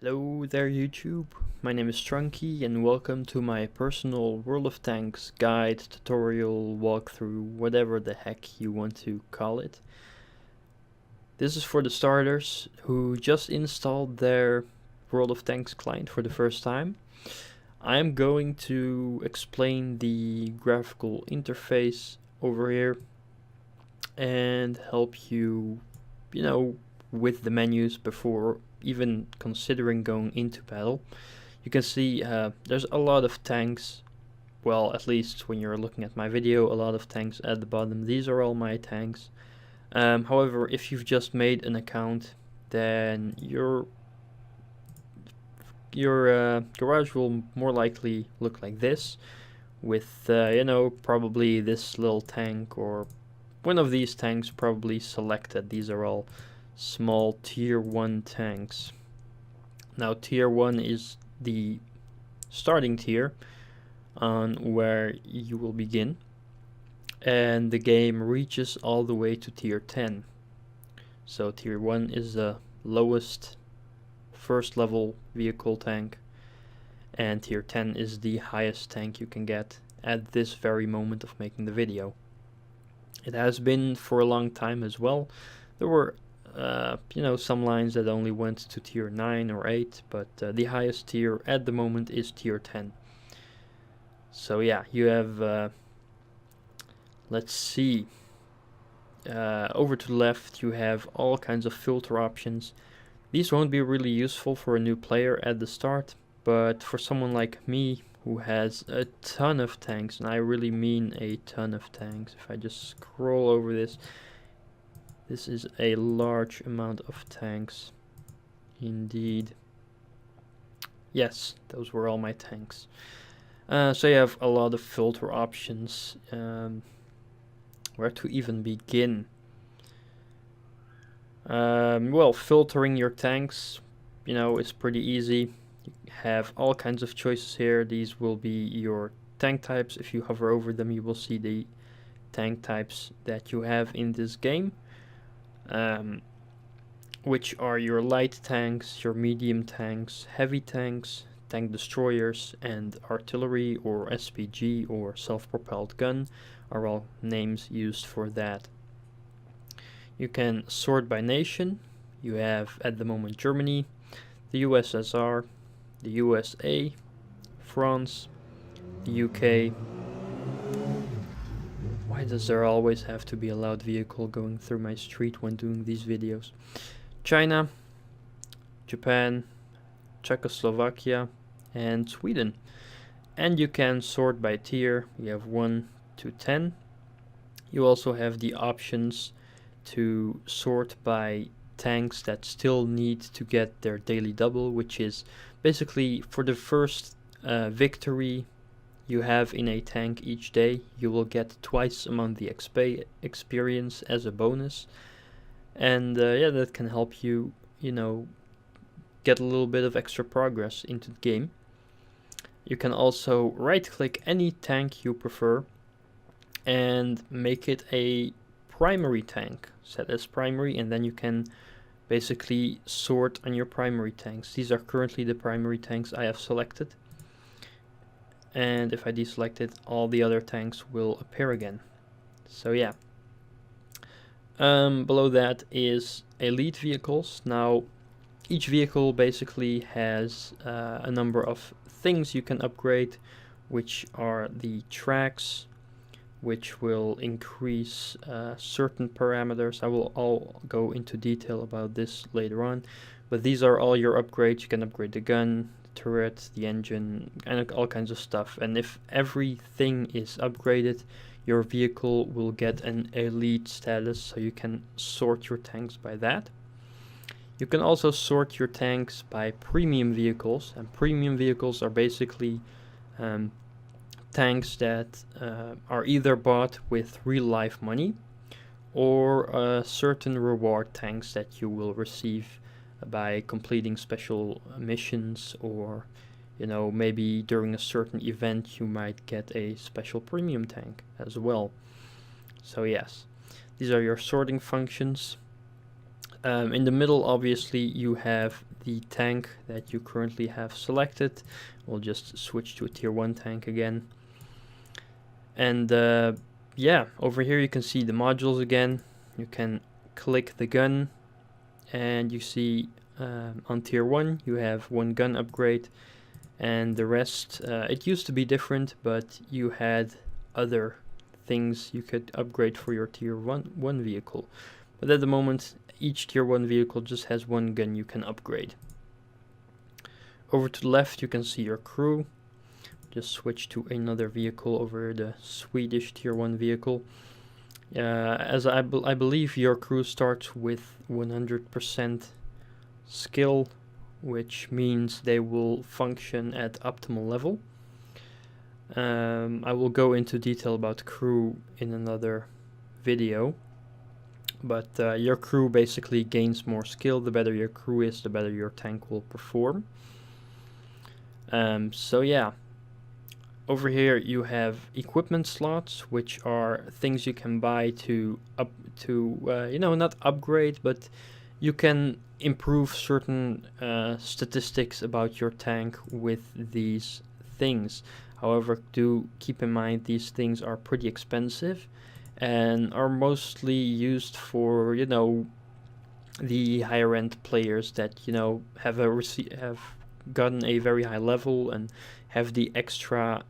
Hello there YouTube, my name is Storonki and welcome to my personal World of Tanks guide, tutorial, walkthrough, whatever the heck you want to call it. This is for the starters who just installed their World of Tanks client for the first time. I'm going to explain the graphical interface over here and help you, with the menus before even considering going into battle. You can see there's a lot of tanks, well, at least when you're looking at my video, a lot of tanks at the bottom. These are all my tanks. However, if you've just made an account, then your garage will more likely look like this, with probably this little tank or one of these tanks probably selected. These are all small tier 1 tanks. Now tier 1 is the starting tier on where you will begin, and the game reaches all the way to tier 10. So tier 1 is the lowest first level vehicle tank, and tier 10 is the highest tank you can get at this very moment of making the video. It has been for a long time as well. There were some lines that only went to tier 9 or 8, but the highest tier at the moment is tier 10. So yeah, you have, let's see, over to the left you have all kinds of filter options. These won't be really useful for a new player at the start, but for someone like me who has a ton of tanks, and I really mean a ton of tanks, if I just scroll over this, this is a large amount of tanks, indeed. Yes, those were all my tanks. So you have a lot of filter options. Where to even begin? Well, filtering your tanks, is pretty easy. You have all kinds of choices here. These will be your tank types. If you hover over them, you will see the tank types that you have in this game. Which are your light tanks, your medium tanks, heavy tanks, tank destroyers, and artillery or SPG or self-propelled gun are all names used for that. You can sort by nation. You have at the moment Germany, the USSR, the USA, France, the UK. Why does there always have to be a loud vehicle going through my street when doing these videos? China, Japan, Czechoslovakia, and Sweden. And you can sort by tier. You have 1 to 10. You also have the options to sort by tanks that still need to get their daily double, which is basically for the first victory you have in a tank each day, you will get twice among the XP experience as a bonus. And yeah, that can help you, get a little bit of extra progress into the game. You can also right click any tank you prefer and make it a primary tank. Set as primary, and then you can basically sort on your primary tanks. These are currently the primary tanks I have selected. And if I deselect it, all the other tanks will appear again. So yeah. Below that is elite vehicles. Now, each vehicle basically has a number of things you can upgrade, which are the tracks, which will increase certain parameters. I will all go into detail about this later on, but these are all your upgrades. You can upgrade the gun, turret, the engine, and all kinds of stuff. And if everything is upgraded, your vehicle will get an elite status, so you can sort your tanks by that. You can also sort your tanks by premium vehicles, and premium vehicles are basically tanks that are either bought with real life money or certain reward tanks that you will receive by completing special missions, or maybe during a certain event you might get a special premium tank as well. So yes, these are your sorting functions. In the middle, obviously, you have the tank that you currently have selected. We'll just switch to a tier 1 tank again. And yeah, over here you can see the modules again. You can click the gun and you see on tier 1 you have one gun upgrade, and the rest, it used to be different, but you had other things you could upgrade for your tier 1 vehicle. But at the moment, each tier 1 vehicle just has one gun you can upgrade. Over to the left you can see your crew. Just switch to another vehicle over the Swedish tier 1 vehicle. As I believe your crew starts with 100% skill, which means they will function at optimal level. I will go into detail about crew in another video, but your crew basically gains more skill. The better your crew is, the better your tank will perform. So yeah, over here you have equipment slots, which are things you can buy to you know, not upgrade, but you can improve certain statistics about your tank with these things. However, do keep in mind these things are pretty expensive and are mostly used for, you know, the higher end players that, you know, have gotten a very high level and have the extra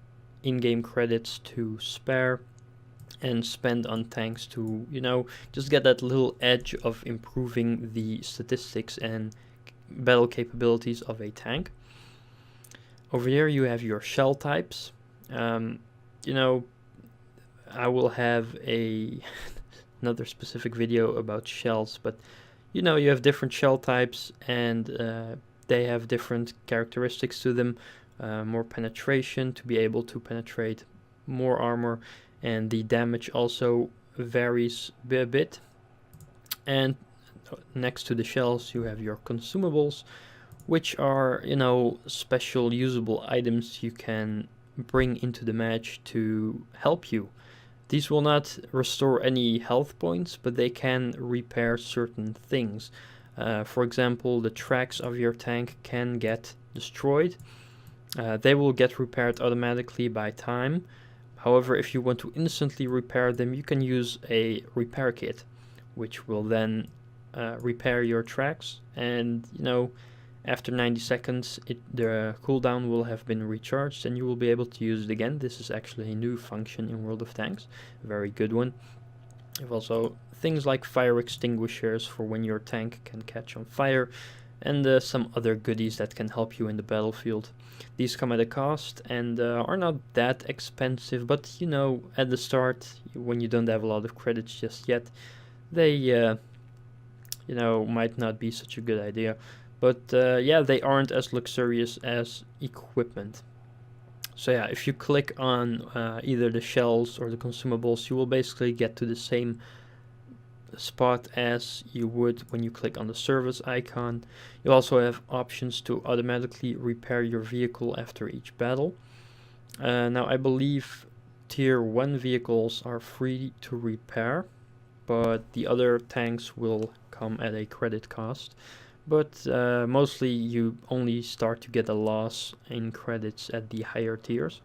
in-game credits to spare and spend on tanks to, you know, just get that little edge of improving the statistics and battle capabilities of a tank. Over here you have your shell types. You know, I will have another specific video about shells, but you know, you have different shell types and they have different characteristics to them. More penetration to be able to penetrate more armor, and the damage also varies a bit. And next to the shells you have your consumables, which are, you know, special usable items you can bring into the match to help you. These will not restore any health points, but they can repair certain things. For example, the tracks of your tank can get destroyed. They will get repaired automatically by time. However, if you want to instantly repair them, you can use a repair kit, which will then repair your tracks, and, you know, after 90 seconds the cooldown will have been recharged and you will be able to use it again. This is actually a new function in World of Tanks, a very good one. You have also things like fire extinguishers for when your tank can catch on fire, and some other goodies that can help you in the battlefield. These come at a cost and are not that expensive, but, you know, at the start, when you don't have a lot of credits just yet, they you know, might not be such a good idea. But yeah, they aren't as luxurious as equipment. So yeah, if you click on either the shells or the consumables, you will basically get to the same spot as you would when you click on the service icon. You also have options to automatically repair your vehicle after each battle. Now I believe tier 1 vehicles are free to repair, but the other tanks will come at a credit cost. But mostly you only start to get a loss in credits at the higher tiers.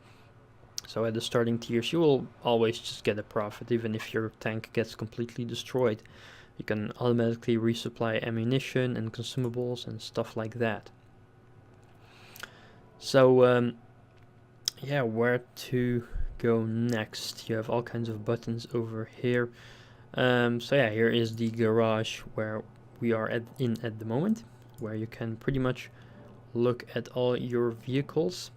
So at the starting tiers you will always just get a profit, even if your tank gets completely destroyed. You can automatically resupply ammunition and consumables and stuff like that. So yeah, where to go next? You have all kinds of buttons over here. So yeah, here is the garage where we are at the moment, where you can pretty much look at all your vehicles.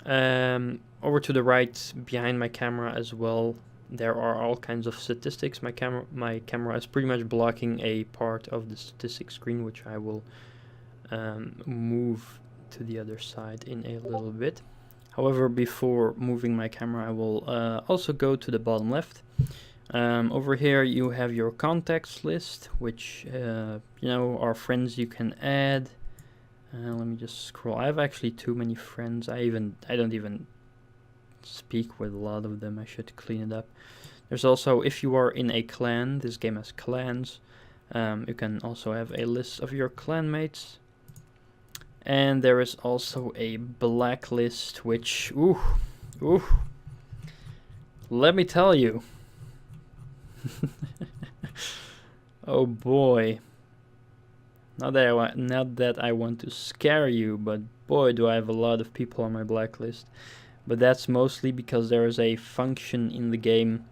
Over to the right, behind my camera as well, there are all kinds of statistics. My camera is pretty much blocking a part of the statistics screen, which I will move to the other side in a little bit. However, before moving my camera, I will also go to the bottom left. Over here you have your contacts list, which you know, are friends you can add. Let me just scroll. I have actually too many friends. I don't even speak with a lot of them. I should clean it up. There's also, if you are in a clan, this game has clans. You can also have a list of your clanmates. And there is also a blacklist, which, let me tell you. Oh boy. Not that I want to scare you, but boy, do I have a lot of people on my blacklist. But that's mostly because there is a function in the game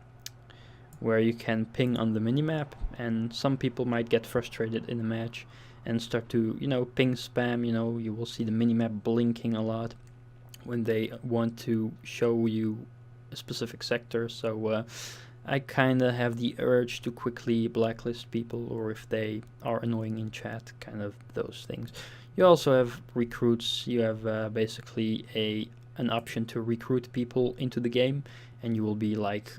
where you can ping on the minimap, and some people might get frustrated in a match and start to, ping spam. You will see the minimap blinking a lot when they want to show you a specific sector. So I kind of have the urge to quickly blacklist people, or if they are annoying in chat, kind of those things. You also have recruits. You have basically an option to recruit people into the game, and you will be like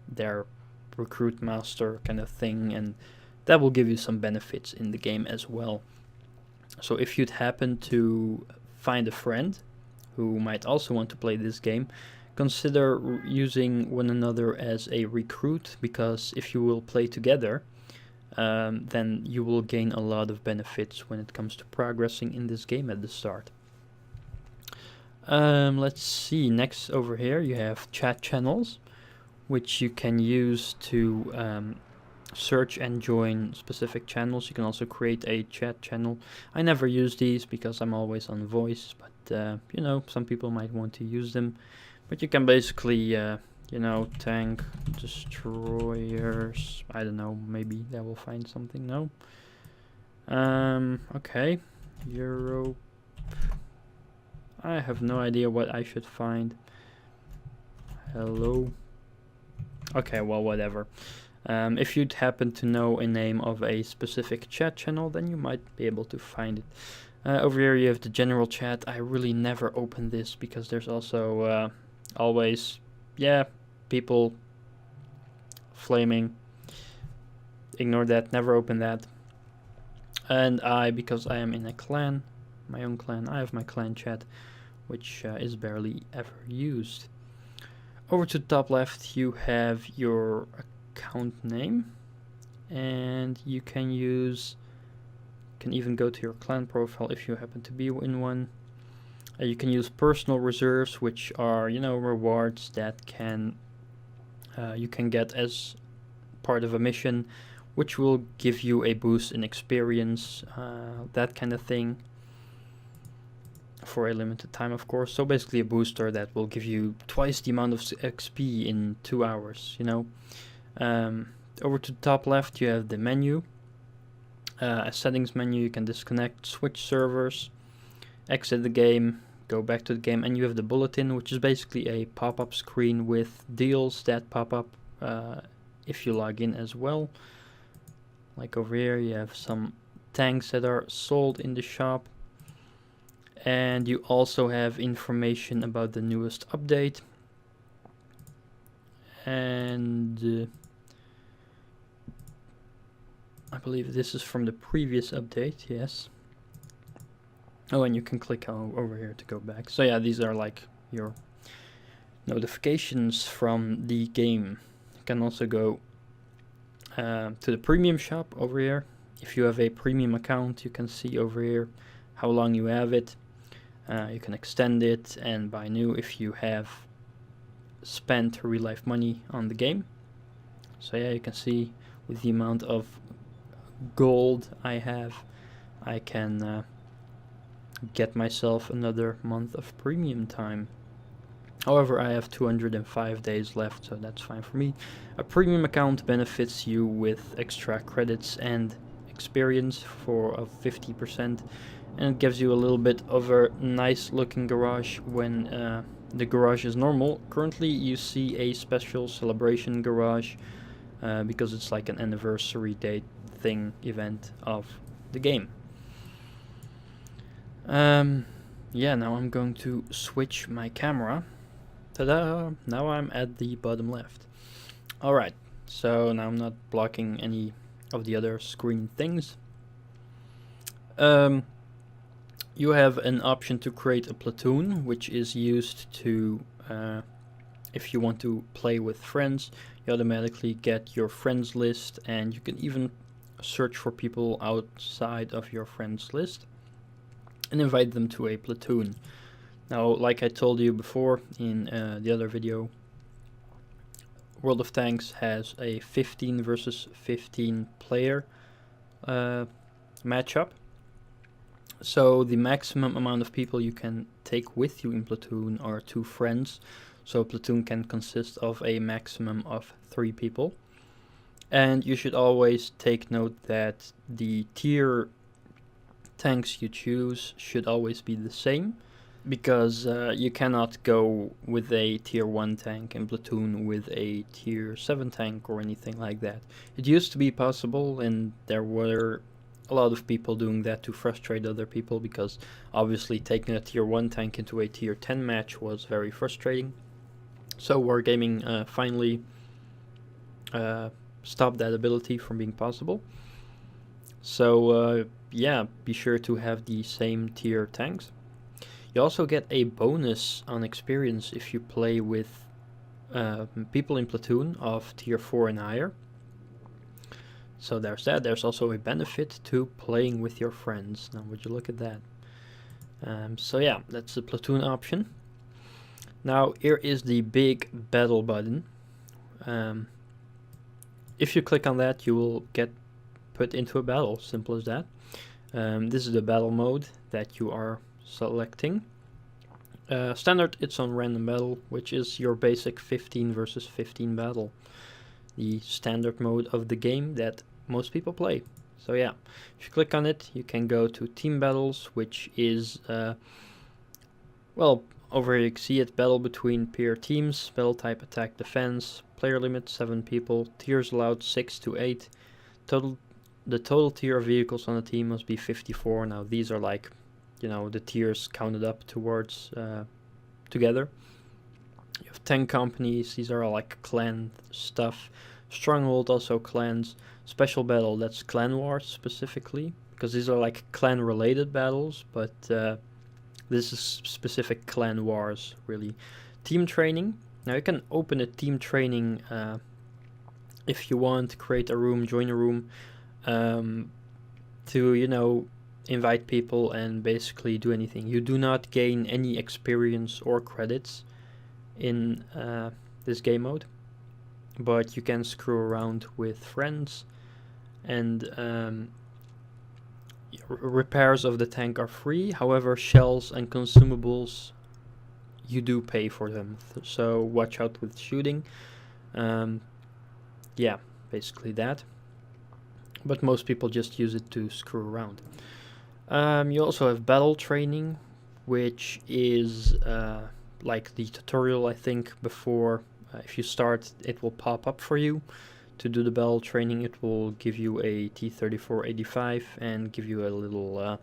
their recruit master kind of thing, and that will give you some benefits in the game as well. So if you'd happen to find a friend who might also want to play this game, consider using one another as a recruit, because if you will play together, then you will gain a lot of benefits when it comes to progressing in this game at the start. Let's see, next over here you have chat channels, which you can use to search and join specific channels. You can also create a chat channel. I never use these because I'm always on voice, but some people might want to use them. But you can basically, tank destroyers. I don't know, maybe that will find something. No. Okay. Europe. I have no idea what I should find. Hello. Okay, well, whatever. If you'd happen to know a name of a specific chat channel, then you might be able to find it. Over here you have the general chat. I really never open this because there's also always, people flaming. Ignore that, never open that. And because I am in a clan, my own clan, I have my clan chat, which is barely ever used. Over to the top left you have your account name, and you can even go to your clan profile if you happen to be in one. You can use personal reserves, which are rewards that you can get as part of a mission, which will give you a boost in experience, that kind of thing, for a limited time, of course. So basically a booster that will give you twice the amount of XP in 2 hours. Over to the top left you have the menu, a settings menu. You can disconnect, switch servers, exit the game, go back to the game, and you have the bulletin, which is basically a pop-up screen with deals that pop up if you log in as well. Like over here you have some tanks that are sold in the shop, and you also have information about the newest update, and I believe this is from the previous update, yes. Oh, and you can click over here to go back. So yeah, these are like your notifications from the game. You can also go to the premium shop over here. If you have a premium account, you can see over here how long you have it. You can extend it and buy new if you have spent real life money on the game. So yeah, you can see with the amount of gold I have, I can get myself another month of premium time. However, I have 205 days left, so that's fine for me. A premium account benefits you with extra credits and experience of 50%, and it gives you a little bit of a nice looking garage when the garage is normal. Currently you see a special celebration garage because it's like an anniversary date thing event of the game. Now I'm going to switch my camera. Ta-da! Now I'm at the bottom left. Alright, so now I'm not blocking any of the other screen things. You have an option to create a platoon, which is used to, if you want to play with friends, you automatically get your friends list, and you can even search for people outside of your friends list and invite them to a platoon. Now, like I told you before in the other video, World of Tanks has a 15 versus 15 player matchup. So the maximum amount of people you can take with you in platoon are 2 friends. So a platoon can consist of a maximum of 3 people. And you should always take note that the tier tanks you choose should always be the same, because you cannot go with a tier 1 tank in platoon with a tier 7 tank or anything like that. It used to be possible, and there were a lot of people doing that to frustrate other people, because obviously taking a tier 1 tank into a tier 10 match was very frustrating. So Wargaming finally stopped that ability from being possible. So yeah, be sure to have the same tier tanks. You also get a bonus on experience if you play with people in platoon of tier 4 and higher. So there's that. There's also a benefit to playing with your friends. Now would you look at that. So yeah, that's the platoon option. Now here is the big battle button. If you click on that, you will get put into a battle, simple as that. This is the battle mode that you are selecting. Standard, it's on random battle, which is your basic 15 versus 15 battle. The standard mode of the game that most people play. So yeah, if you click on it, you can go to team battles, which is, well, over here you can see it, battle between peer teams, battle type attack defense, player limit 7 people, tiers allowed 6 to 8, the total tier of vehicles on the team must be 54. Now these are like, you know, the tiers counted up towards together. You have 10 companies, these are all like clan stuff. Stronghold, also clans. Special battle, that's clan wars specifically, because these are like clan related battles, but this is specific clan wars really. Team training, now you can open a team training if you want, create a room, join a room, to, you know, invite people and basically do anything. You do not gain any experience or credits in this game mode, but you can screw around with friends, and repairs of the tank are free. However, shells and consumables, you do pay for them, so watch out with shooting. Yeah, basically that. But most people just use it to screw around. You also have battle training, which is like the tutorial, I think, before. If you start, it will pop up for you. To do the battle training, it will give you a T-34-85 and give you a little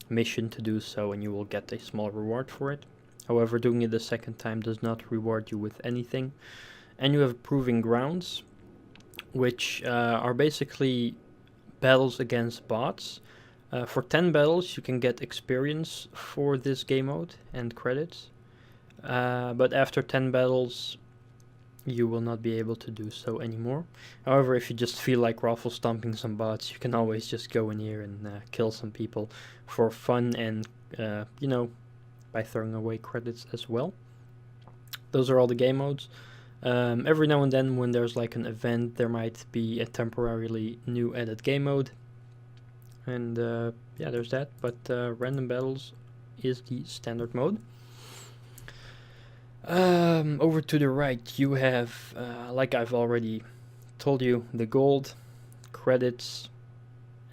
mission to do so, and you will get a small reward for it. However, doing it the second time does not reward you with anything. And you have proving grounds, which are basically battles against bots. For 10 battles, you can get experience for this game mode and credits. But after 10 battles, you will not be able to do so anymore. However, if you just feel like raffle stomping some bots, you can always just go in here and kill some people for fun and, you know, by throwing away credits as well. Those are all the game modes. Every now and then, when there's like an event, there might be a temporarily new added game mode. And yeah, there's that. But random battles is the standard mode. Over to the right, you have, like I've already told you, the gold, credits,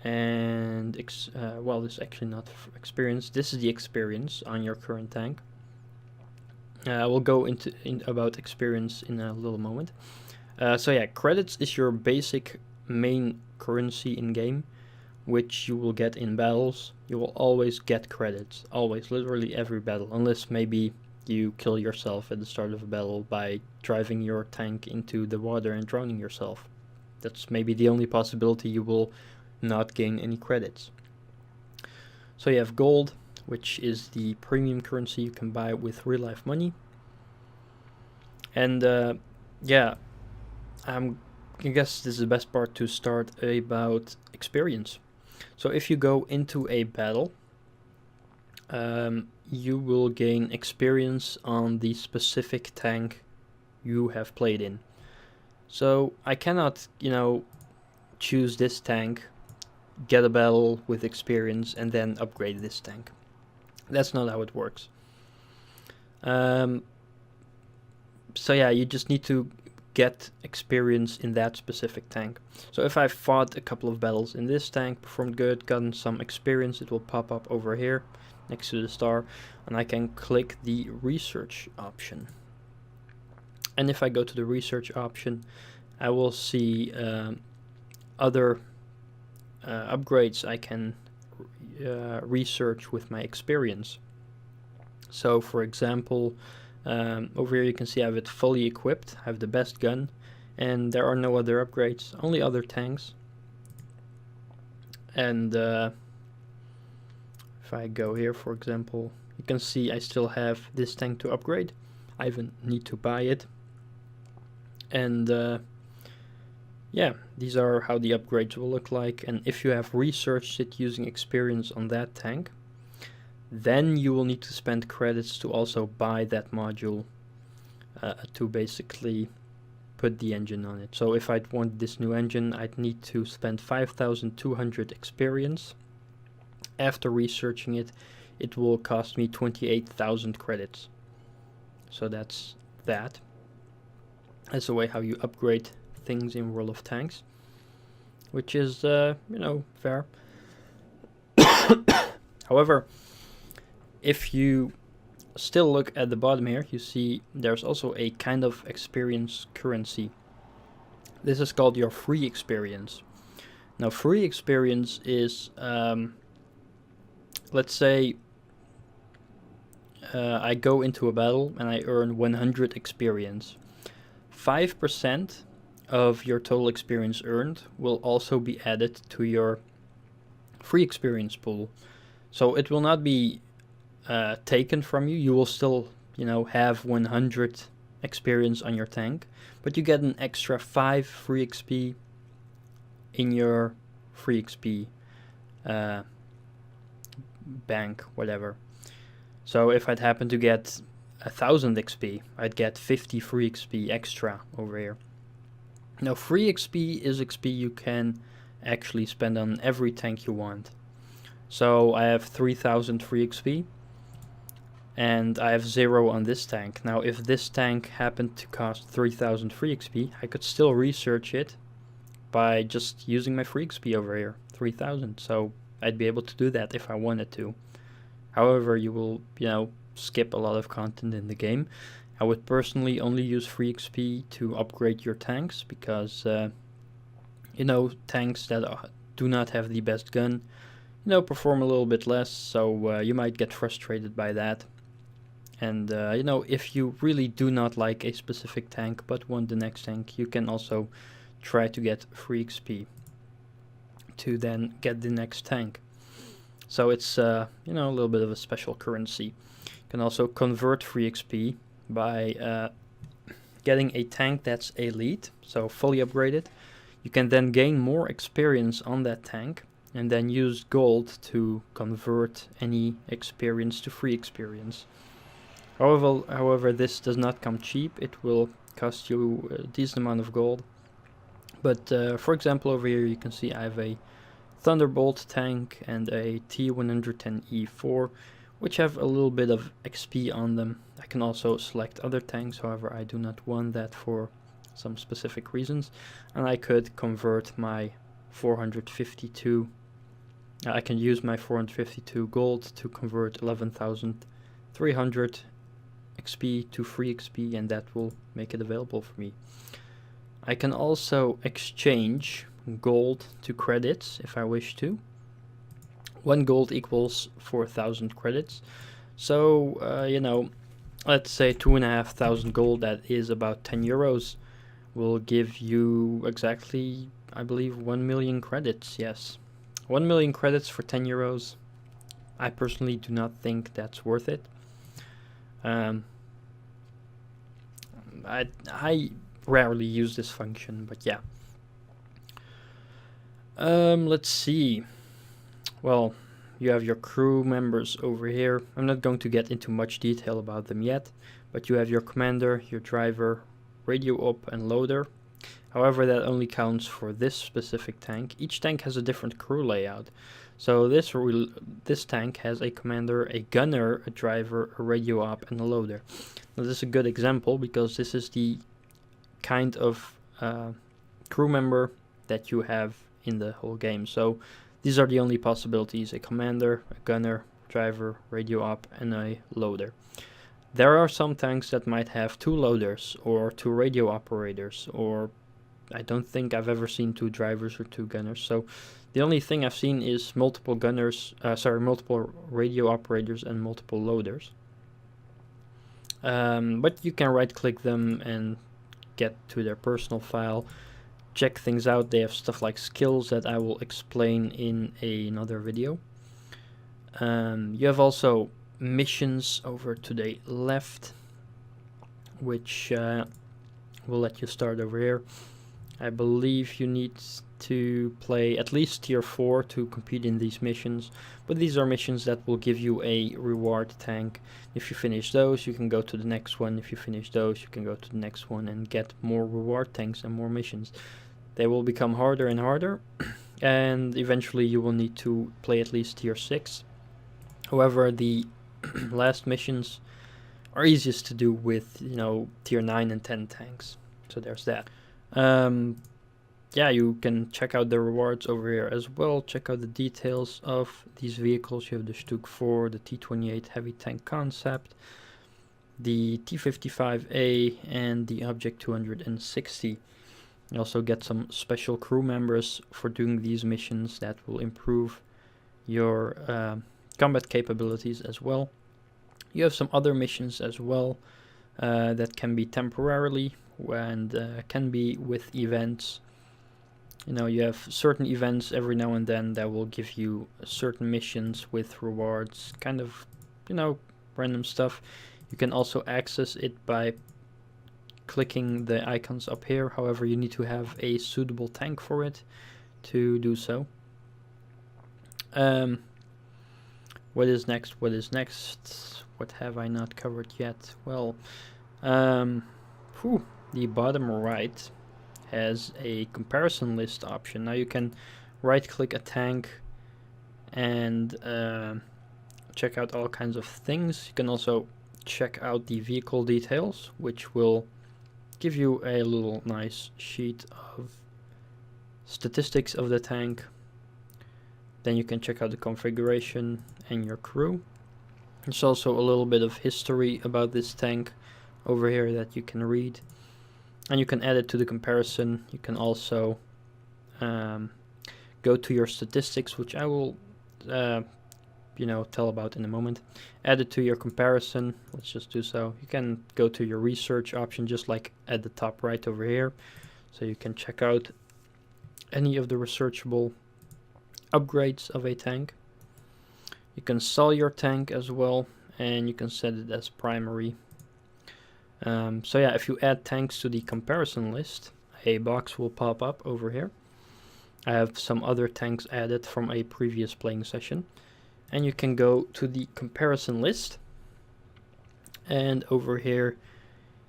and well, this is actually not experience. This is the experience on your current tank. We'll go into about experience in a little moment. So yeah, credits is your basic main currency in game, which you will get in battles. You will always get credits, always, literally every battle, unless maybe you kill yourself at the start of a battle by driving your tank into the water and drowning yourself. That's maybe the only possibility you will not gain any credits. So you have gold, which is the premium currency you can buy with real life money. And yeah, I'm I guess this is the best part to start about experience. So if you go into a battle, you will gain experience on the specific tank you have played in. So I cannot, choose this tank, get a battle with experience, and then upgrade this tank. That's not how it works. So yeah, you just need to get experience in that specific tank. So if I fought a couple of battles in this tank, performed good, gotten some experience, it will pop up over here next to the star, and I can click the research option. And if I go to the research option, I will see other upgrades I can research with my experience. So for example, over here you can see I have it fully equipped, I have the best gun, and there are no other upgrades, only other tanks. And if I go here, for example, you can see I still have this tank to upgrade. I even need to buy it. And yeah, these are how the upgrades will look like. And if you have researched it using experience on that tank, then you will need to spend credits to also buy that module to basically put the engine on it. So if I'd want this new engine, I'd need to spend 5,200 experience. After researching it, it will cost me 28,000 credits. So that's that. That's the way how you upgrade things in World of Tanks, which is, fair. However, if you still look at the bottom here, you see there's also a kind of experience currency. This is called your free experience. Now, free experience is, let's say, I go into a battle and I earn 100 experience. 5% of your total experience earned will also be added to your free experience pool. So it will not be taken from you. You will still, have 100 experience on your tank, but you get an extra 5 free XP in your free XP bank, whatever. So if I'd happen to get 1,000 XP, I'd get 50 free XP extra over here. Now, free XP is XP you can actually spend on every tank you want. So I have 3,000 free XP, and I have 0 on this tank. Now, if this tank happened to cost 3,000 free XP, I could still research it by just using my free XP over here, 3,000. So I'd be able to do that if I wanted to. However, you will, skip a lot of content in the game. I would personally only use free XP to upgrade your tanks because, tanks that do not have the best gun, perform a little bit less, so you might get frustrated by that. And, if you really do not like a specific tank but want the next tank, you can also try to get free XP to then get the next tank. So it's, a little bit of a special currency. You can also convert free XP by getting a tank that's elite, so fully upgraded. You can then gain more experience on that tank and then use gold to convert any experience to free experience. However, this does not come cheap. It will cost you a decent amount of gold. But for example, over here you can see I have a Thunderbolt tank and a T110E4, which have a little bit of XP on them. I can also select other tanks, however I do not want that for some specific reasons. And I could convert my 452, I can use my 452 gold to convert 11,300 XP to free XP, and that will make it available for me. I can also exchange gold to credits if I wish to. 1 gold equals 4,000 credits. So, let's say 2,500 gold, that is about 10 euros, will give you exactly, I believe, 1 million credits. Yes, 1 million credits for 10 euros. I personally do not think that's worth it. I rarely use this function, but yeah, Let's see. Well, you have your crew members over here. I'm not going to get into much detail about them yet, but you have your commander, your driver, radio op, and loader. However, that only counts for this specific tank. Each tank has a different crew layout. So this tank has a commander, a gunner, a driver, a radio op, and a loader. Now this is a good example because this is the kind of crew member that you have in the whole game. So these are the only possibilities: a commander, a gunner, driver, radio op, and a loader. There are some tanks that might have 2 loaders or 2 radio operators, or I don't think I've ever seen 2 drivers or 2 gunners. So the only thing I've seen is multiple multiple radio operators and multiple loaders. But you can right click them and get to their personal file, check things out. They have stuff like skills that I will explain in another video. You have also missions over to the left, which will let you start over here. I believe you need to play at least tier 4 to compete in these missions, but these are missions that will give you a reward tank. If you finish those, you can go to the next one. If you finish those, you can go to the next one and get more reward tanks and more missions. They will become harder and harder, and eventually you will need to play at least tier 6. However, the last missions are easiest to do with, tier 9 and 10 tanks. So there's that. Yeah, you can check out the rewards over here as well. Check out the details of these vehicles. You have the Stuk 4, the T-28 heavy tank concept, the T-55A, and the Object 260. You also get some special crew members for doing these missions that will improve your combat capabilities as well. You have some other missions as well that can be temporarily and can be with events. You have certain events every now and then that will give you certain missions with rewards, kind of, random stuff. You can also access it by clicking the icons up here. However, you need to have a suitable tank for it to do so. What is next? What have I not covered yet? Well, the bottom right has a comparison list option. Now you can right click a tank and check out all kinds of things. You can also check out the vehicle details, which will give you a little nice sheet of statistics of the tank. Then you can check out the configuration and your crew. There's also a little bit of history about this tank over here that you can read, and you can add it to the comparison. You can also go to your statistics, which I will tell about in a moment. Add it to your comparison. Let's just do so. You can go to your research option, just like at the top right over here, so you can check out any of the researchable upgrades of a tank. You can sell your tank as well, and you can set it as primary. So yeah, if you add tanks to the comparison list, a box will pop up over here. I have some other tanks added from a previous playing session, and you can go to the comparison list, and over here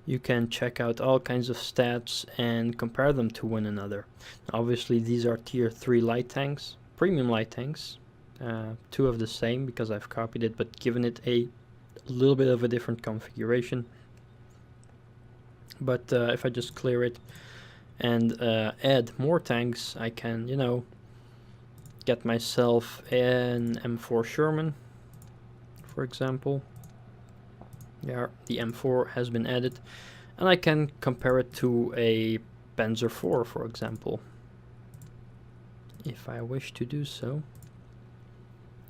you can check out all kinds of stats and compare them to one another. Obviously these are tier 3 light tanks, premium light tanks, 2 of the same because I've copied it but given it a little bit of a different configuration. But if I just clear it and add more tanks, I can, get myself an M4 Sherman, for example. Yeah, the M4 has been added, and I can compare it to a Panzer IV, for example, if I wish to do so.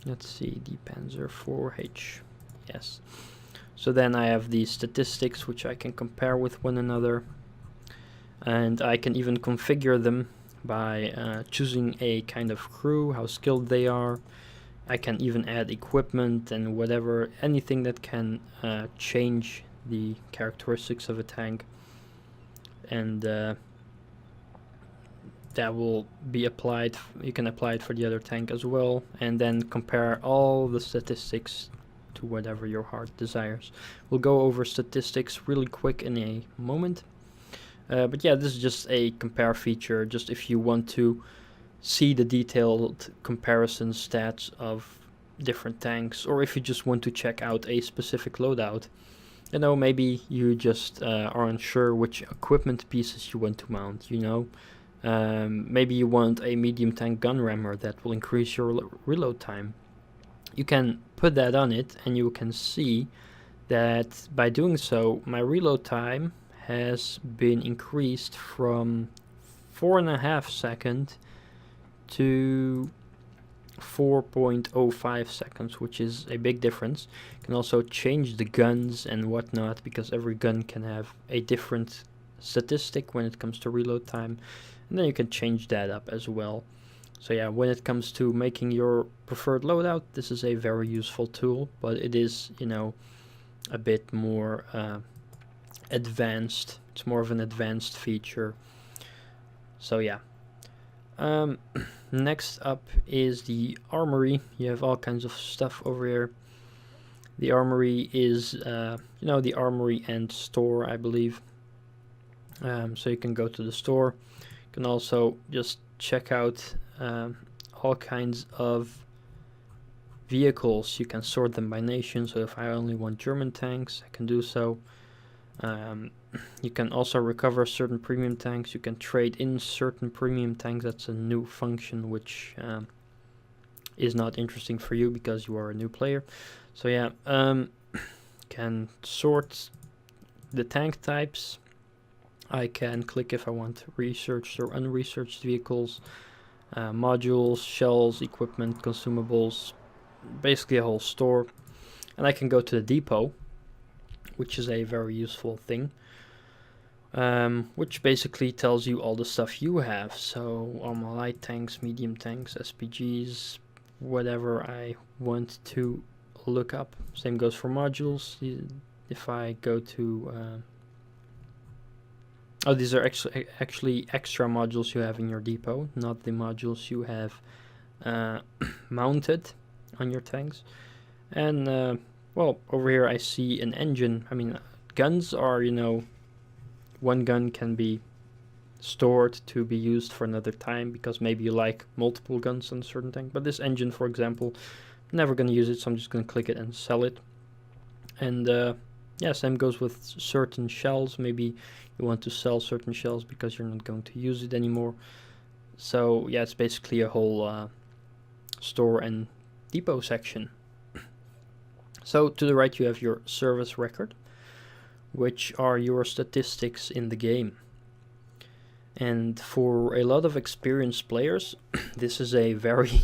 Let's see, the Panzer IV-H, yes. So then I have these statistics which I can compare with one another, and I can even configure them by choosing a kind of crew, how skilled they are. I can even add equipment and whatever, anything that can change the characteristics of a tank. And that will be applied. You can apply it for the other tank as well, and then compare all the statistics to whatever your heart desires. We'll go over statistics really quick in a moment. But yeah, this is just a compare feature, just if you want to see the detailed comparison stats of different tanks, or if you just want to check out a specific loadout. You know, maybe you just are unsure which equipment pieces you want to mount, you know. Maybe you want a medium tank gun rammer that will increase your reload time. You can put that on it, and you can see that by doing so, my reload time has been increased from 4.5 seconds to 4.05 seconds, which is a big difference. You can also change the guns and whatnot, because every gun can have a different statistic when it comes to reload time, and then you can change that up as well. So yeah, when it comes to making your preferred loadout, this is a very useful tool, but it is, you know, a bit more advanced. It's more of an advanced feature. So yeah. Next up is the armory. You have all kinds of stuff over here. The armory is, you know, the armory and store, I believe. So you can go to the store. You can also just check out all kinds of vehicles. You can sort them by nation. So if I only want German tanks, I can do so. You can also recover certain premium tanks. You can trade in certain premium tanks. That's a new function which is not interesting for you because you are a new player. So yeah, can sort the tank types. I can click if I want researched or unresearched vehicles, modules, shells, equipment, consumables, basically a whole store. And I can go to the depot, which is a very useful thing, which basically tells you all the stuff you have. So all my light tanks, medium tanks, SPGs, whatever I want to look up. Same goes for modules. If I go to oh, these are actually extra modules you have in your depot, not the modules you have mounted on your tanks. And well, over here I see an engine. I mean, guns are, you know, one gun can be stored to be used for another time, because maybe you like multiple guns on a certain tank. But this engine, for example, I'm never going to use it, so I'm just going to click it and sell it. And yeah, same goes with certain shells. Maybe you want to sell certain shells because you're not going to use it anymore. So yeah, it's basically a whole store and depot section. So to the right you have your service record, which are your statistics in the game. And for a lot of experienced players, this is a very,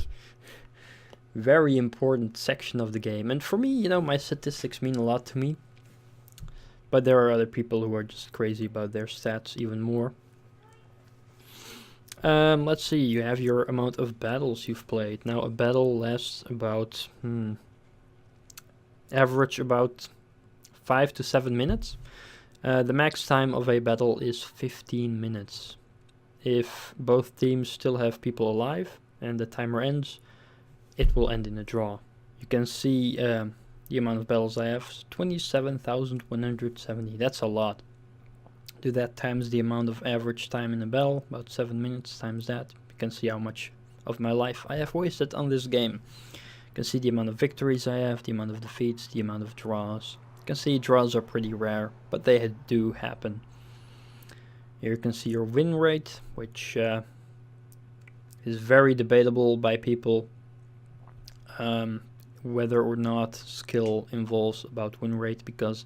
very important section of the game. And for me, you know, my statistics mean a lot to me. But there are other people who are just crazy about their stats even more. Let's see, you have your amount of battles you've played. Now, a battle lasts about, average about 5 to 7 minutes. The max time of a battle is 15 minutes. If both teams still have people alive and the timer ends, it will end in a draw. You can see the amount of battles I have, 27,170. That's a lot. Do that times the amount of average time in a battle, about 7 minutes times that. You can see how much of my life I have wasted on this game. You can see the amount of victories I have, the amount of defeats, the amount of draws. You can see draws are pretty rare, but they do happen. Here you can see your win rate, which is very debatable by people, whether or not skill involves about win rate, because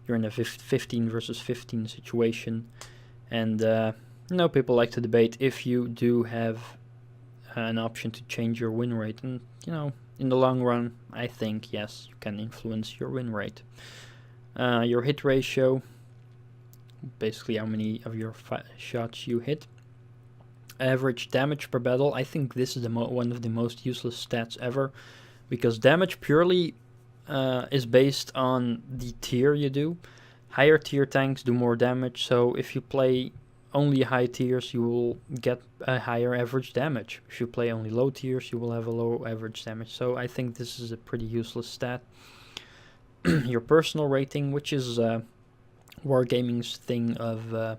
you're in a 15 versus 15 situation. And you know, people like to debate if you do have an option to change your win rate. And you know, in the long run, I think yes, you can influence your win rate. Your hit ratio, basically how many of your shots you hit. Average damage per battle. I think this is one of the most useless stats ever, because damage purely is based on the tier you do. Higher tier tanks do more damage, so if you play only high tiers, you will get a higher average damage. If you play only low tiers, you will have a low average damage. So I think this is a pretty useless stat. Your personal rating, which is Wargaming's thing of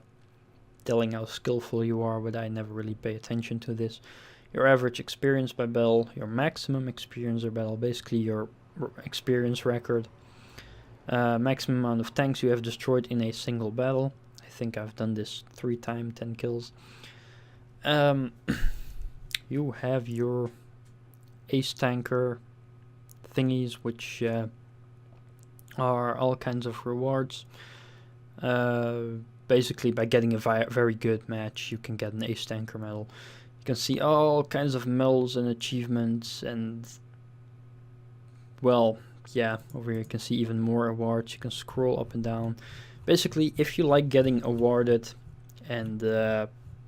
telling how skillful you are, but I never really pay attention to this. Your average experience by battle, your maximum experience by battle, basically your experience record. Maximum amount of tanks you have destroyed in a single battle. I think I've done this 3 times, 10 kills. You have your ace tanker thingies, which are all kinds of rewards. Basically, by getting a very good match, you can get an ace tanker medal. You can see all kinds of medals and achievements, and well, yeah, over here you can see even more awards. You can scroll up and down. Basically, if you like getting awarded and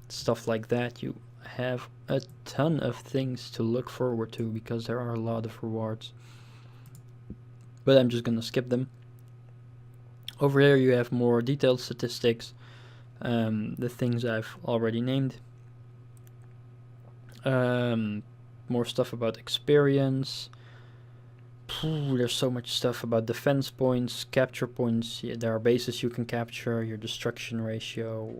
stuff like that, you have a ton of things to look forward to, because there are a lot of rewards. But I'm just gonna skip them. Over here you have more detailed statistics, the things I've already named. More stuff about experience. There's so much stuff about defense points, capture points. Yeah, there are bases you can capture, your destruction ratio,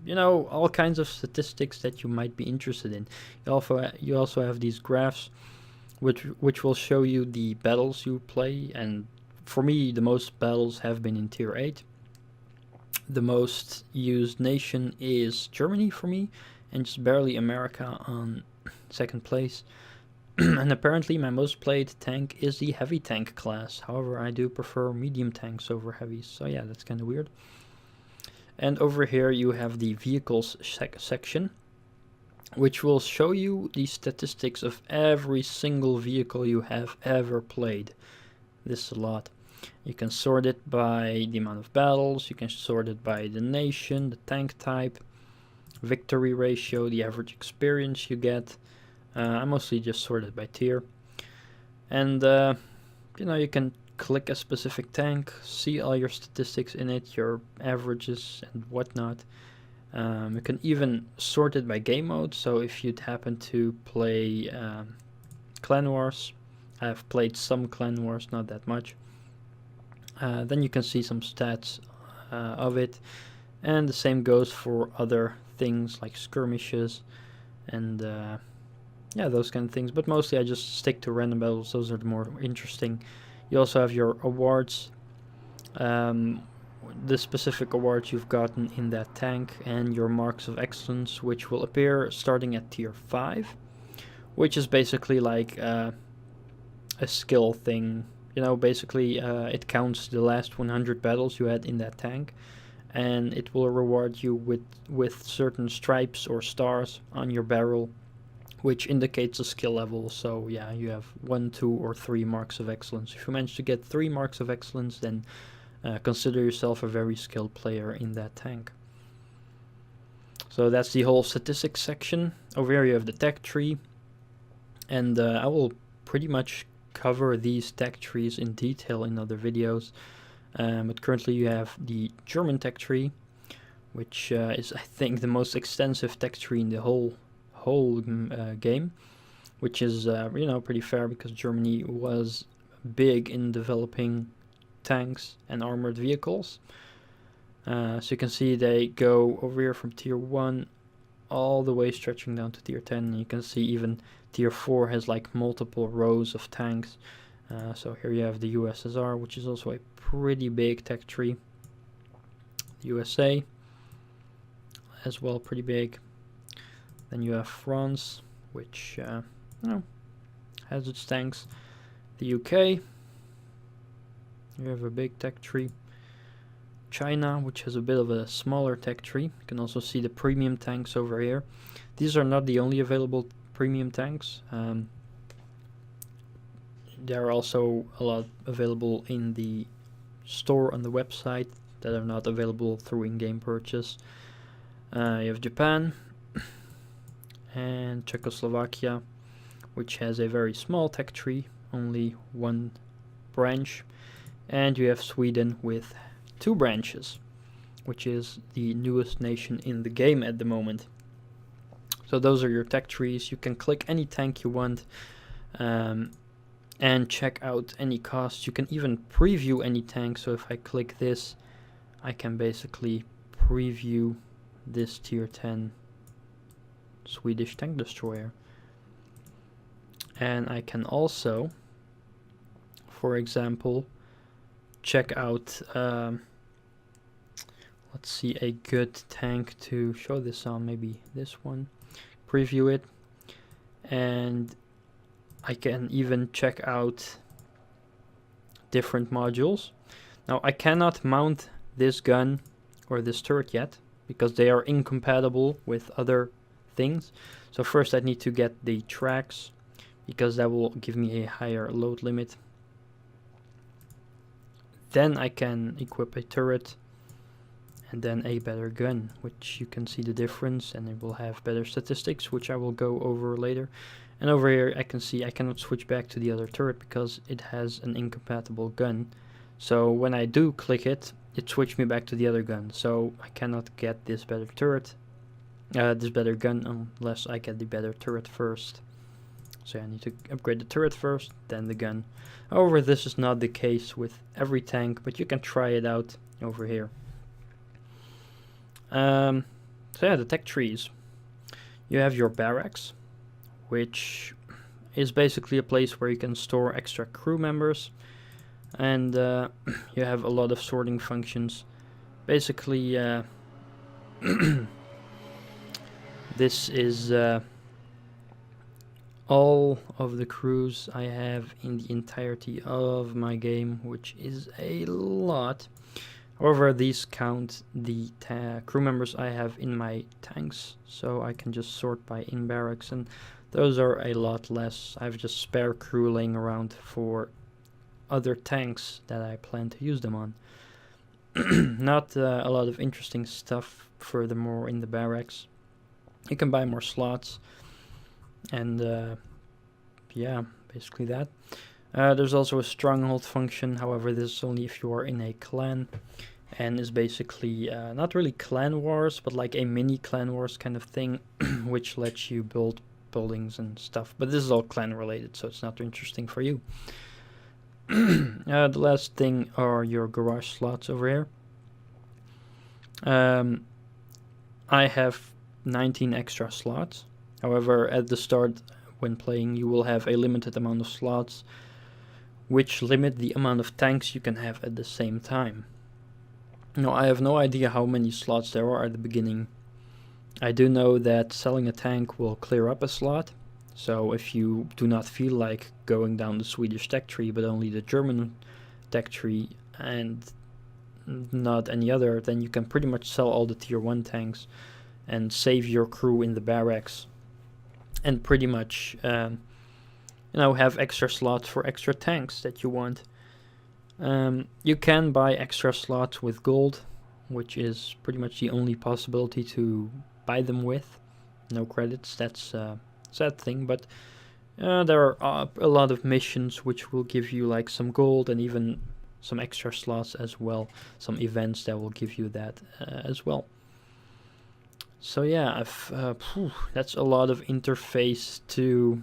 you know, all kinds of statistics that you might be interested in. You also have these graphs which will show you the battles you play, and for me the most battles have been in tier 8. The most used nation is Germany for me, and just barely America on second place. And apparently my most played tank is the heavy tank class. However, I do prefer medium tanks over heavies, so yeah, that's kind of weird. And over here you have the vehicles section, which will show you the statistics of every single vehicle you have ever played. This is a lot. You can sort it by the amount of battles, you can sort it by the nation, the tank type, victory ratio, the average experience you get. I mostly just sort it by tier. And you know, you can click a specific tank, see all your statistics in it, your averages and whatnot. You can even sort it by game mode, so if you'd happen to play Clan Wars, I've played some Clan Wars, not that much, then you can see some stats of it, and the same goes for other things like skirmishes and yeah, those kind of things, but mostly I just stick to random battles. Those are the more interesting. You also have your awards, the specific awards you've gotten in that tank, and your marks of excellence, which will appear starting at tier 5, which is basically like a skill thing. You know, basically it counts the last 100 battles you had in that tank, and it will reward you with certain stripes or stars on your barrel, which indicates a skill level. So yeah, you have 1, 2, or 3 marks of excellence. If you manage to get 3 marks of excellence, then consider yourself a very skilled player in that tank. So that's the whole statistics section. Over here you have the tech tree, and I will pretty much cover these tech trees in detail in other videos. But currently you have the German tech tree, which is, I think, the most extensive tech tree in the whole game, which is you know, pretty fair, because Germany was big in developing tanks and armored vehicles. So you can see they go over here from tier 1 all the way stretching down to tier 10, and you can see even tier 4 has like multiple rows of tanks. So here you have the USSR, which is also a pretty big tech tree. The USA as well, pretty big. Then you have France, which you know, has its tanks. The UK, you have a big tech tree. China, which has a bit of a smaller tech tree. You can also see the premium tanks over here. These are not the only available premium tanks. There are also a lot available in the store on the website that are not available through in-game purchase. You have Japan and Czechoslovakia, which has a very small tech tree, only 1 branch, and you have Sweden with 2 branches, which is the newest nation in the game at the moment. So those are your tech trees. You can click any tank you want and check out any costs. You can even preview any tank. So if I click this, I can basically preview this tier 10 Swedish tank destroyer. And I can also, for example, check out, let's see, a good tank to show this on, maybe this one. Preview it, and I can even check out different modules. Now I cannot mount this gun or this turret yet because they are incompatible with other things. So first I need to get the tracks because that will give me a higher load limit. Then I can equip a turret and then a better gun, which you can see the difference, and it will have better statistics, which I will go over later. And over here I can see I cannot switch back to the other turret because it has an incompatible gun. So when I do click it, it switched me back to the other gun. So I cannot get this better turret, this better gun, unless I get the better turret first. So I need to upgrade the turret first, then the gun. However, this is not the case with every tank, but you can try it out over here. So yeah, the tech trees. You have your barracks, which is basically a place where you can store extra crew members, and you have a lot of sorting functions. Basically, this is all of the crews I have in the entirety of my game, which is a lot. However, these count the crew members I have in my tanks, so I can just sort by in barracks, and those are a lot less. I have just spare crew laying around for other tanks that I plan to use them on. Not a lot of interesting stuff furthermore in the barracks. You can buy more slots, and yeah, basically that. There's also a stronghold function, however this is only if you are in a clan, and is basically not really clan wars, but like a mini clan wars kind of thing, which lets you build buildings and stuff, but this is all clan related, so it's not interesting for you. The last thing are your garage slots over here. I have 19 extra slots. However, at the start when playing you will have a limited amount of slots, which limit the amount of tanks you can have at the same time. Now I have no idea how many slots there are at the beginning. I do know that selling a tank will clear up a slot, so if you do not feel like going down the Swedish tech tree but only the German tech tree and not any other, then you can pretty much sell all the tier 1 tanks and save your crew in the barracks and pretty much have extra slots for extra tanks that you want. You can buy extra slots with gold, which is pretty much the only possibility to buy them with. No credits, that's a sad thing, but there are a lot of missions which will give you like some gold and even some extra slots as well, some events that will give you that as well. So yeah, that's a lot of interface to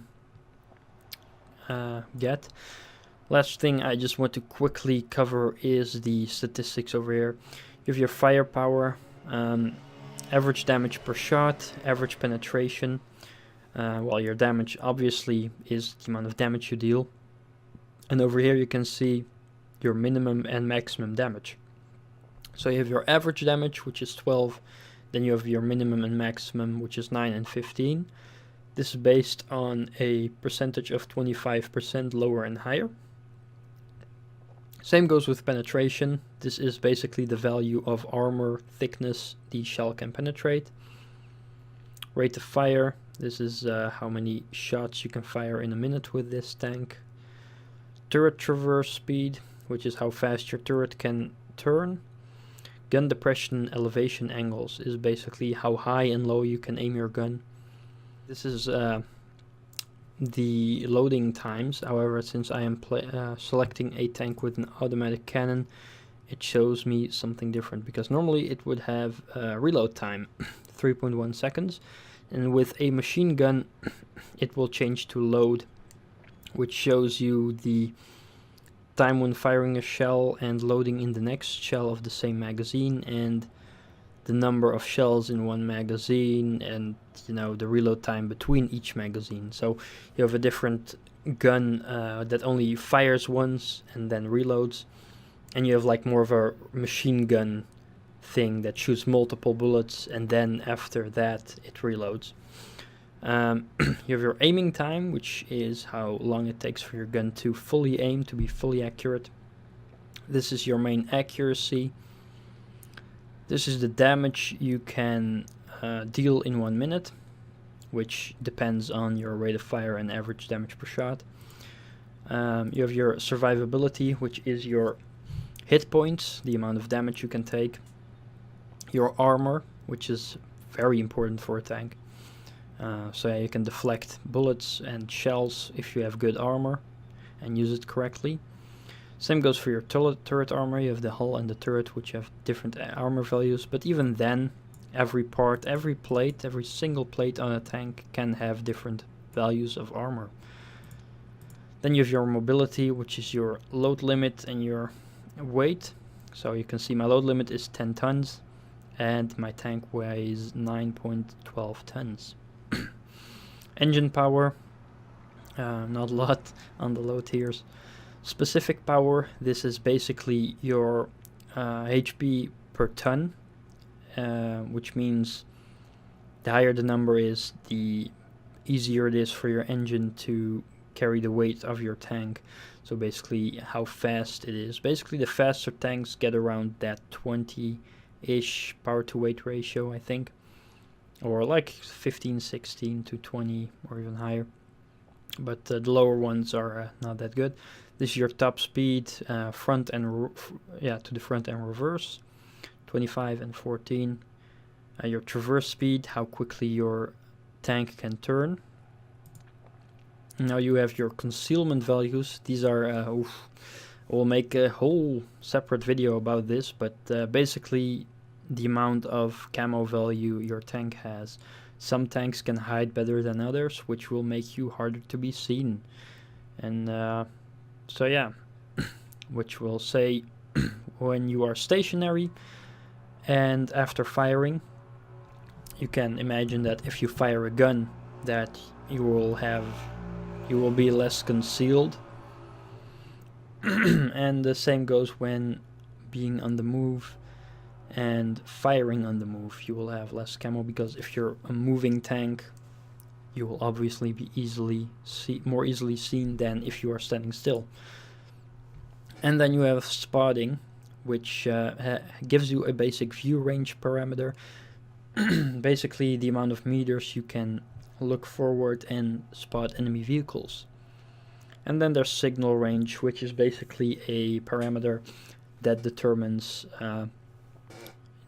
get. Last thing I just want to quickly cover is the statistics over here. You have your firepower, average damage per shot, average penetration, while your damage obviously is the amount of damage you deal. And over here you can see your minimum and maximum damage. So you have your average damage, which is 12, then you have your minimum and maximum, which is 9 and 15. This is based on a percentage of 25% lower and higher. Same goes with penetration. This is basically the value of armor thickness the shell can penetrate. Rate of fire. This is how many shots you can fire in a minute with this tank. Turret traverse speed, which is how fast your turret can turn. Gun depression elevation angles is basically how high and low you can aim your gun. This is the loading times. However, since I am selecting a tank with an automatic cannon, it shows me something different, because normally it would have reload time 3.1 seconds, and with a machine gun it will change to load, which shows you the time when firing a shell and loading in the next shell of the same magazine, and the number of shells in one magazine, and the reload time between each magazine. So you have a different gun that only fires once and then reloads, and you have like more of a machine gun thing that shoots multiple bullets, and then after that it reloads. You have your aiming time, which is how long it takes for your gun to fully aim, to be fully accurate. This is your main accuracy. This is the damage you can deal in 1 minute, which depends on your rate of fire and average damage per shot. You have your survivability, which is your hit points, the amount of damage you can take. Your armor, which is very important for a tank. So yeah, you can deflect bullets and shells if you have good armor and use it correctly. Same goes for your turret armor. You have the hull and the turret, which have different armor values, but even then, every part, every plate, every single plate on a tank can have different values of armor. Then you have your mobility, which is your load limit and your weight. So you can see my load limit is 10 tons, and my tank weighs 9.12 tons. Engine power, not a lot on the low tiers. Specific power, this is basically your HP per ton, which means the higher the number is, the easier it is for your engine to carry the weight of your tank. So basically how fast it is. Basically the faster tanks get around that 20-ish power to weight ratio, I think. Or like 15, 16 to 20 or even higher. But the lower ones are not that good. This is your top speed, front and to the front and reverse, 25 and 14. Your traverse speed, how quickly your tank can turn. Now you have your concealment values. These are, we'll make a whole separate video about this, but basically the amount of camo value your tank has. Some tanks can hide better than others, which will make you harder to be seen. And so yeah, which will say when you are stationary and after firing, you can imagine that if you fire a gun, that you will be less concealed. And the same goes when being on the move and firing on the move. You will have less camo, because if you're a moving tank, you will obviously be more easily seen than if you are standing still. And then you have spotting, which gives you a basic view range parameter. Basically the amount of meters you can look forward and spot enemy vehicles. And then there's signal range, which is basically a parameter that determines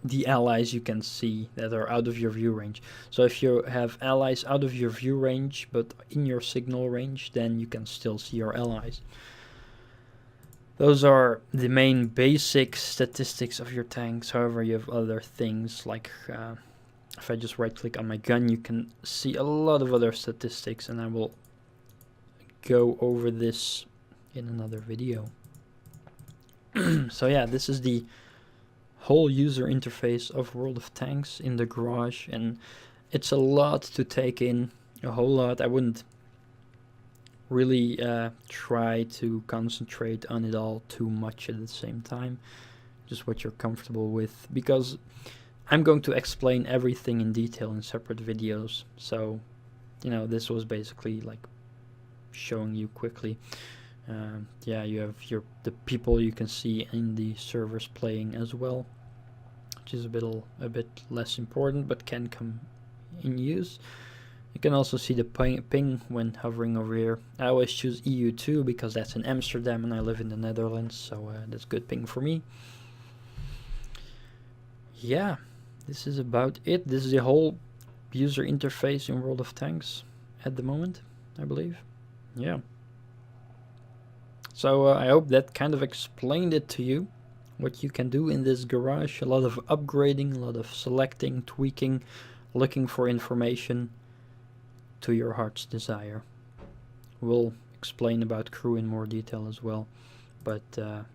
the allies you can see that are out of your view range. So if you have allies out of your view range but in your signal range, then you can still see your allies. Those are the main basic statistics of your tanks. However, you have other things like if I just right click on my gun, you can see a lot of other statistics, and I will go over this in another video. So yeah, this is the whole user interface of World of Tanks in the garage, and it's a lot to take in, a whole lot. I wouldn't really try to concentrate on it all too much at the same time, just what you're comfortable with, because I'm going to explain everything in detail in separate videos. So this was basically like showing you quickly. Yeah, you have the people you can see in the servers playing as well, which is a bit less important, but can come in use. You can also see the ping when hovering over here. I always choose EU2 because that's in Amsterdam and I live in the Netherlands, so that's good ping for me. Yeah, this is about it. This is the whole user interface in World of Tanks at the moment, I believe. Yeah. So I hope that kind of explained it to you. what you can do in this garage. A lot of upgrading, a lot of selecting, tweaking, looking for information to your heart's desire. We'll explain about crew in more detail as well. But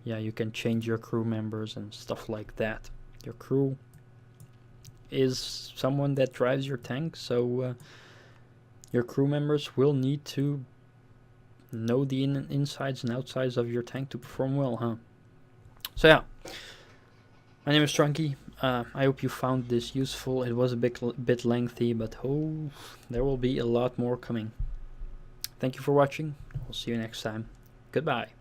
yeah, you can change your crew members and stuff like that. Your crew is someone that drives your tank, so your crew members will need to know the insides and outsides of your tank to perform well, huh? So yeah, my name is Storonki. I hope you found this useful. It was a bit lengthy, but there will be a lot more coming. Thank you for watching. We'll see you next time. Goodbye.